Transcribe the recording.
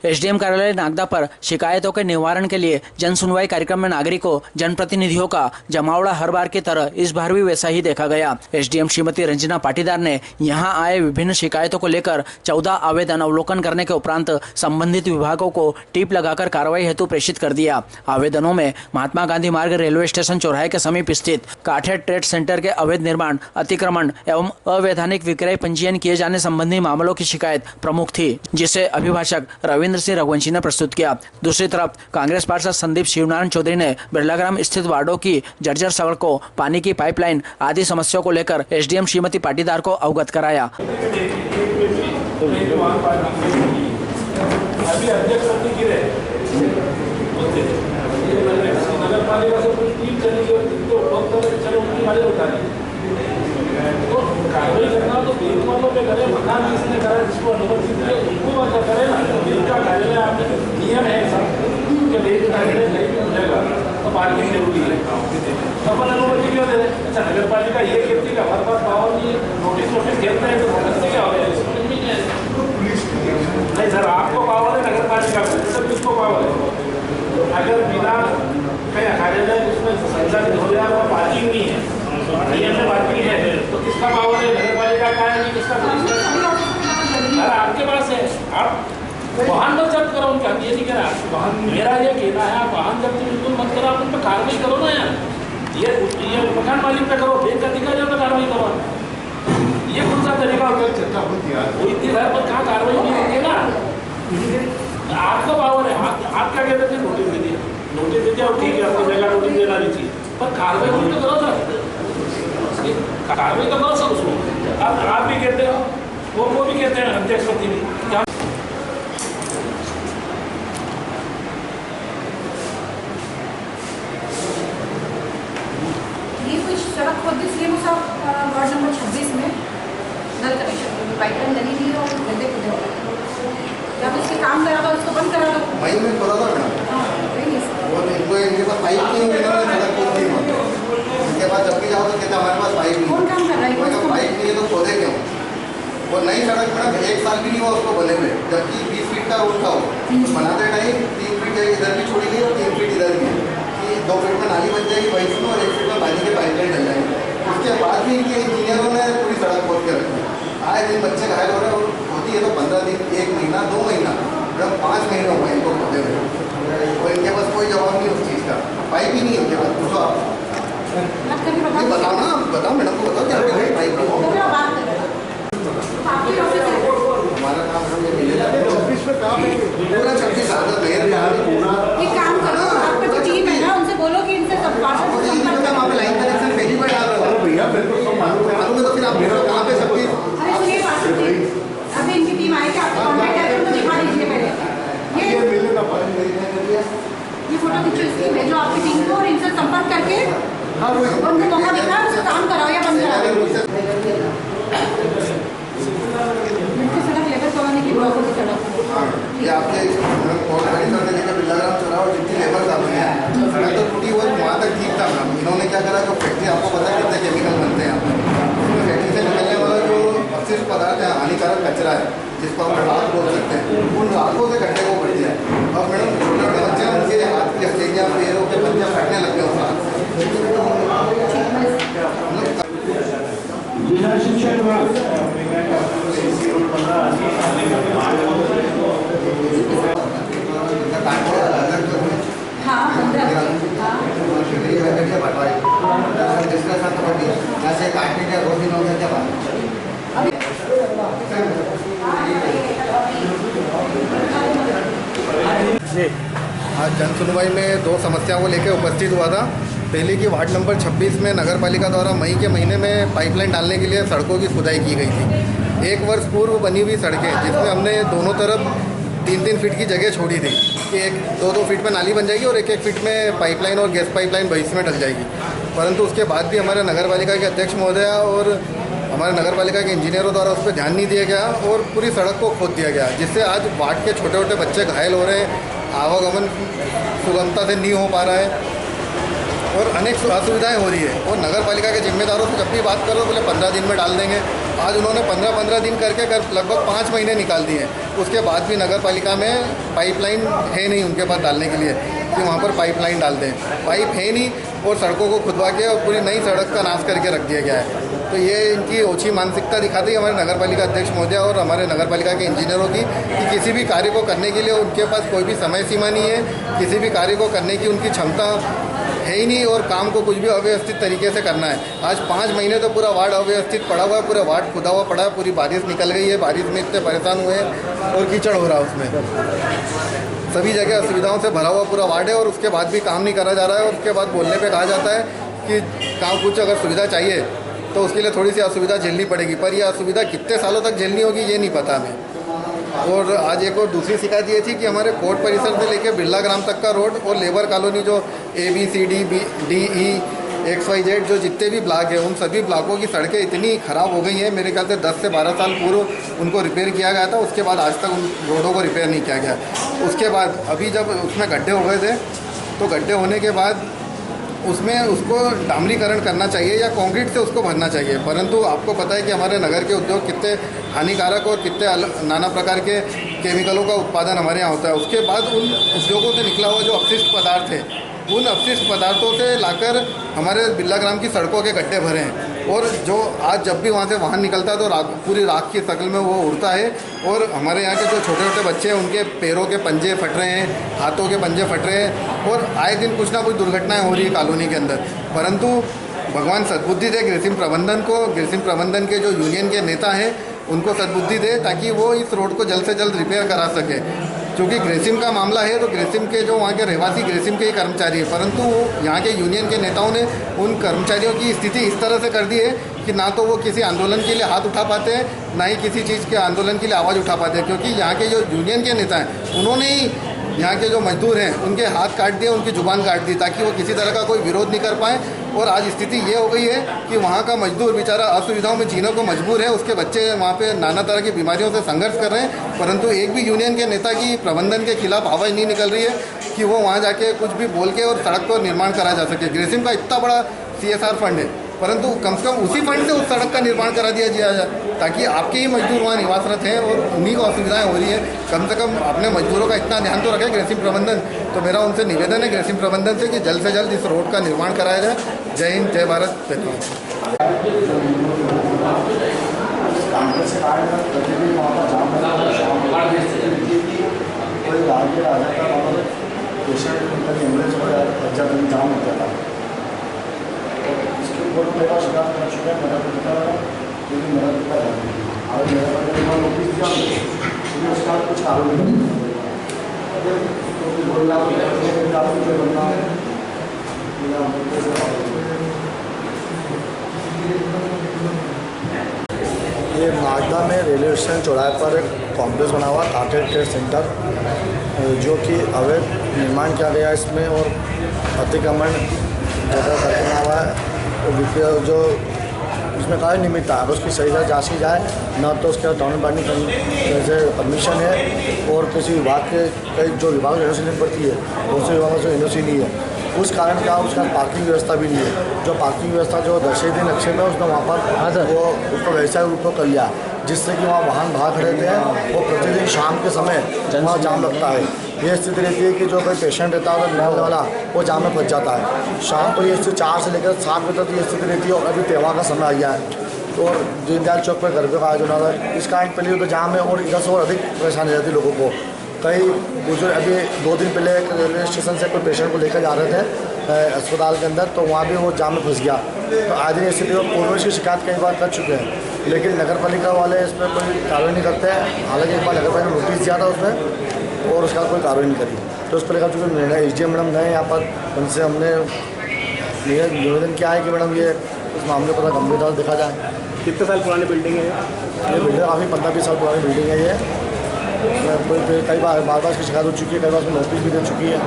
SDM कार्यालय नागदा पर शिकायतों के निवारण के लिए जन सुनवाई कार्यक्रम में नागरिकों जनप्रतिनिधियों का जमावड़ा हर बार की तरह इस बार भी वैसा ही देखा गया। एसडीएम श्रीमती रंजना पाटीदार ने यहां आए विभिन्न शिकायतों को लेकर 14 आवेदन अवलोकन करने के उपरांत संबंधित विभागों को टीप लगाकर कार्रवाई हेतु प्रेषित कर दिया। आवेदनों में महात्मा गांधी मार्ग रेलवे स्टेशन चौराहे के समीप स्थित काठेड़ ट्रेड सेंटर के अवैध निर्माण, अतिक्रमण एवं अवैधानिक विक्रय पंजीयन किए जाने संबंधी मामलों की शिकायत प्रमुख थी, जिसे अभिभाषक रविंद्र सिंह रघुवंशी ने प्रस्तुत किया। दूसरी तरफ कांग्रेस पार्षद संदीप शिवनारायण चौधरी ने बिरलाग्राम स्थित वार्डों की जर्जर सड़कों, पानी की पाइपलाइन आदि समस्याओं को लेकर एसडीएम श्रीमती पाटीदार को अवगत कराया। कार्रवाई करना तो बैंक वालों पे करे, मकान किसने करा जिसको अनुमति दी उनको बात करे ना। बैंक का कार्यालय आपने नियम है सब कि बैंक कार्यालय नहीं भी मिलेगा तो पार्किंग जरूरी है। अपन अनुमति क्यों दे रहे? अच्छा, नगर पालिका ये कहती है हमारे पास पावर नहीं है, नोटिस देते हैं तो भगत क्या हो गया? नहीं सर, आपको पावर है नगर पालिका में, सर किसको पावर है? अगर बिना कहीं कार्यालय उसमें संचालित हो गया और पार्किंग नहीं है, नियम में पार्किंग है, तो किसका पावर है? नगर पालिका का है कि किसका? अरे आपके पास है, आप वाहन मत जब्त करो उनका, ये नहीं कह रहा वाहन। मेरा ये कहना है आप वाहन जब्त बिल्कुल मत करो, आप उन पर कार्रवाई करो ना यार। ये मकान मालिक पे करो, बैंक अधिकारियों पर कार्रवाई करो। ये कौन सा तरीका होता है? वो इतनी घर पर कहाँ कार्रवाई नहीं होती ना। आपका पावर है, आप क्या कहते थे? नोटिस दे दिया, नोटिस दे दिया, ठीक है, आपको जगह नोटिस देना नहीं चाहिए, पर कार्रवाई भी तो करो सर, कार्रवाई तो करो सर उसको। आप भी कहते हो, वो भी कहते हैं अध्यक्ष पति भी। ये कुछ सड़क खोद सीएम साहब वार्ड नंबर 26 में नल कनेक्शन पाइपलाइन लगी थी और गड्ढे खुदे हो गए। जब इसके काम करा था उसको बंद करा था। मई में खोला था मैडम। हाँ, वो इनके पास पाइप नहीं होगी, सड़क खोद दी। इसके बाद जब भी जाओ तो कहते हमारे पास पाइप नहीं। कौन काम कर रहा है? पाइप नहीं है तो खोदे क्यों? वो नई सड़क मैडम 1 साल भी नहीं हुआ उसको बने हुए, जबकि 20 फीट का रोड था वो। बनाते टाइम 3 फीट इधर भी छोड़ी गई और 3 फीट इधर भी, कि 2 फीट में नाली बन जाएगी वहीं में और 1 फीट में पानी के पाइपलाइन डल जाएगी। उसके बाद भी इनके इंजीनियरों ने पूरी सड़क खोद के रखी। आए दिन बच्चे घायल हो रहे हैं और होती है तो 15 दिन, 1 महीना, 2 महीना, मैडम 5 महीने हो गए इनको खोदे हुए और इनके पास कोई जवाब नहीं उस चीज़ का। पाइप ही नहीं है इनके पास। पूछो आप, बताओ ना, बताओ मैडम को, बताओ क्या पाइप हमारा काम ऑफिस में काम है पूरा 26 साल का मेयर ये काम करो। आपका जो टीम है ना उनसे बोलो कि इनसे सब वहाँ पे लाइन कनेक्शन पहली बार डाल रहा हूँ भैया, मालूम है तो फिर आप मेरा कहाँ पे सब चीज। अभी इनकी टीम आएगी, आपको कॉन्टैक्ट करके उनको दिखा दीजिए पहले। ये फोटो खींचो, इसकी भेजो आपकी टीम को और इनसे संपर्क करके उनको मौका देना, उसको काम कराओ या बंद कराओ। ये आपके बिरलाग्राम चौराहा और जितनी लेबर सामने है सड़क तो टूटी हुई, वहाँ तक ठीक था मैम। इन्होंने क्या करा, जो फैक्ट्री आपको पता है कितने केमिकल बनते हैं यहाँ पर, फैक्ट्री से निकलने वाला जो अवशिष्ट पदार्थ है, हानिकारक कचरा है जिसको हम राख बोल सकते हैं, उन राखों से गड्ढे को बढ़ दिया। और मैडम छोटे छोटे बच्चे हैं, उनके हाथ की हथेलियाँ, पैरों के बच्चे फटने लग गए उस आज जन सुनवाई में 2 समस्याओं को लेकर उपस्थित हुआ था। पहले की वार्ड नंबर 26 में नगर पालिका द्वारा मई के महीने में पाइपलाइन डालने के लिए सड़कों की खुदाई की गई थी। 1 वर्ष पूर्व बनी हुई सड़कें, जिसमें हमने दोनों तरफ 3-3 फीट की जगह छोड़ी थी कि 1-2 फीट में नाली बन जाएगी और 1-1 फीट में पाइपलाइन और गैस पाइपलाइन भविष्य में डल जाएगी। परंतु उसके बाद भी हमारे नगर पालिका के अध्यक्ष महोदया और हमारे नगर पालिका के इंजीनियरों द्वारा उस पर ध्यान नहीं दिया गया और पूरी सड़क को खोद दिया गया, जिससे आज वार्ड के छोटे छोटे बच्चे घायल हो रहे हैं, आवागमन सुगमता से नहीं हो पा रहा है और अनेक असुविधाएं हो रही है। और नगर पालिका के जिम्मेदारों से जब भी बात करो बोले 15 दिन में डाल देंगे, आज उन्होंने 15-15 दिन करके लगभग 5 महीने निकाल दिए। उसके बाद भी नगर पालिका में पाइपलाइन है नहीं उनके पास डालने के लिए कि वहाँ पर पाइपलाइन डाल दें। पाइप है नहीं और सड़कों को खुदवा के और पूरी नई सड़क का नाश करके रख दिया गया है। तो ये इनकी ओछी मानसिकता दिखाती है हमारे नगर पालिका अध्यक्ष महोदय और हमारे नगर पालिका के इंजीनियरों की कि किसी भी कार्य को करने के लिए उनके पास कोई भी समय सीमा नहीं है, किसी भी कार्य को करने की उनकी क्षमता है ही नहीं और काम को कुछ भी अव्यवस्थित तरीके से करना है। आज 5 महीने तो पूरा वार्ड अव्यवस्थित पड़ा हुआ है, पूरा वार्ड खुदा हुआ पड़ा है, पूरी बारिश निकल गई है, बारिश में इतने परेशान हुए हैं और कीचड़ हो रहा है उसमें। सभी जगह असुविधाओं से भरा हुआ पूरा वार्ड है और उसके बाद भी काम नहीं करा जा रहा है और उसके बाद बोलने पे कहा जाता है कि काम कुछ अगर सुविधा चाहिए तो उसके लिए थोड़ी सी असुविधा झेलनी पड़ेगी, पर यह असुविधा कितने सालों तक झेलनी होगी ये नहीं पता हमें। और आज एक और दूसरी शिकायत ये थी कि हमारे कोर्ट परिसर से लेकर बिरला ग्राम तक का रोड और लेबर कॉलोनी जो ABCDE XYZ जो जितने भी ब्लॉक है उन सभी ब्लॉकों की सड़कें इतनी ख़राब हो गई हैं, मेरे ख्याल से 10 से 12 साल पूर्व उनको रिपेयर किया गया था, उसके बाद आज तक उन रोडों को रिपेयर नहीं किया गया। उसके बाद अभी जब उसमें गड्ढे हो गए थे तो गड्ढे होने के बाद उसमें उसको डामरीकरण करना चाहिए या कंक्रीट से उसको भरना चाहिए, परंतु आपको पता है कि हमारे नगर के उद्योग कितने हानिकारक और कितने नाना प्रकार के केमिकलों का उत्पादन हमारे यहाँ होता है। उसके बाद उन उद्योगों से निकला हुआ जो अपशिष्ट पदार्थ है उन अपशिष्ट पदार्थों से लाकर हमारे बिरला ग्राम की सड़कों के गड्ढे भरे हैं और जो आज जब भी वहाँ से वाहन निकलता है तो पूरी राख की शक्ल में वो उड़ता है और हमारे यहाँ के जो छोटे छोटे बच्चे हैं उनके पैरों के पंजे फट रहे हैं, हाथों के पंजे फट रहे हैं और आए दिन कुछ ना कुछ दुर्घटनाएं हो रही है कॉलोनी के अंदर। परंतु भगवान सद्बुद्धि दे ग्रेसिम प्रबंधन को, ग्रेसिम प्रबंधन के जो यूनियन के नेता हैं उनको सद्बुद्धि दे ताकि वो इस रोड को जल्द से जल्द रिपेयर करा सके। क्योंकि ग्रेसिम का मामला है तो ग्रेसिम के जो वहाँ के रहवासी ग्रेसिम के ही कर्मचारी है, परंतु यहाँ के यूनियन के नेताओं ने उन कर्मचारियों की स्थिति इस तरह से कर दी है कि ना तो वो किसी आंदोलन के लिए हाथ उठा पाते हैं, ना ही किसी चीज़ के आंदोलन के लिए आवाज़ उठा पाते हैं। क्योंकि यहाँ के जो यूनियन के नेता हैं उन्होंने ही यहाँ के जो मजदूर हैं उनके हाथ काट दिए, उनकी जुबान काट दी ताकि वो किसी तरह का कोई विरोध नहीं कर पाए। और आज स्थिति ये हो गई है कि वहाँ का मजदूर बेचारा असुविधाओं में जीने को मजबूर है, उसके बच्चे वहाँ पे नाना तरह की बीमारियों से संघर्ष कर रहे हैं, परंतु एक भी यूनियन के नेता की प्रबंधन के खिलाफ आवाज़ नहीं निकल रही है कि वो वहाँ जाके कुछ भी बोल के और सड़क को निर्माण करा जा सके। ग्रेसिम का इतना बड़ा CSR फंड है, परंतु कम से कम उसी फंड से उस सड़क का निर्माण करा दिया जाए ताकि आपके ही मजदूर वहाँ निवासरत हैं और उन्हीं को असुविधाएं हो रही है। कम से कम अपने मजदूरों का इतना ध्यान तो रखें ग्रेसिम प्रबंधन। तो मेरा उनसे निवेदन है ग्रेसिम प्रबंधन से कि जल्द से जल्द इस रोड का निर्माण कराया जाए। जय हिंद, जय भारत। मेरा शिकायत कर चुका है, मेरा पिता लेकिन मेरा पिता और मेरा पिता नोटिस दिया लेकिन उसका कुछ कारण नहीं तो बोल रहा बनना ये नागदा में रेलवे स्टेशन चौराहे पर एक कॉम्प्लेक्स बना हुआ टाटा ट्रेड सेंटर जो कि अवैध निर्माण किया गया इसमें और अतिक्रमण जगह बना हुआ है और जो उसमें कार्य निमित्त है उसकी सही से जाँच की जाए, न तो उसके टाउन प्लानिंग जैसे परमिशन है और किसी विभाग के कई जो विभाग एनओसी लेनी पड़ती है दूसरे विभागों से एनओसी नहीं है। उस कारण क्या उसका पार्किंग व्यवस्था भी नहीं है। जो पार्किंग व्यवस्था जो 10 दिन अच्छे में उसने वहाँ पर वो उसको व्यवसाय रूप में कर लिया जिससे कि वहाँ वाहन बाहर खड़े थे वो प्रतिदिन शाम के समय वहाँ जाम लगता है। ये स्थिति रहती है कि जो कोई पेशेंट रहता है मिलने वाला वो जाम में फंस जाता है। शाम को ये स्थिति 4 से लेकर 7 बजे तक ये स्थिति रहती है और अभी त्यौहार का समय आ गया है तो दीनदयाल चौक पर गरबे का आयोजन हो रहा है। इस कारण पहले तो जाम है और इधर से और अधिक परेशानी रहती है लोगों को। कई बुजुर्ग अभी 2 दिन पहले एक रेलवे स्टेशन से कोई पेशेंट को लेकर जा रहे थे अस्पताल के अंदर तो वहाँ भी वो जाम में फंस गया। तो आज दिन स्थिति में पूर्व की शिकायत कई बार कर चुके हैं लेकिन नगर पालिका वाले इस पर कोई कार्रवाई नहीं करते हैं। हालांकि एक बार नगर पालिका ने नोटिस दिया था उसमें और उसका कोई कार्रवाई नहीं करी। तो उस पर लेकर चूँकि निर्णय SDM मैडम गए यहाँ पर उनसे हमने निवेदन किया है कि मैडम ये इस मामले पर गंभीरता से देखा जाए। कितने साल पुरानी बिल्डिंग है ये बिल्डिंग काफ़ी 15-20 साल पुरानी बिल्डिंग है ये। कई बार इसकी शिकायत हो चुकी है, कई बार उसमें नोटिस भी दे चुकी है।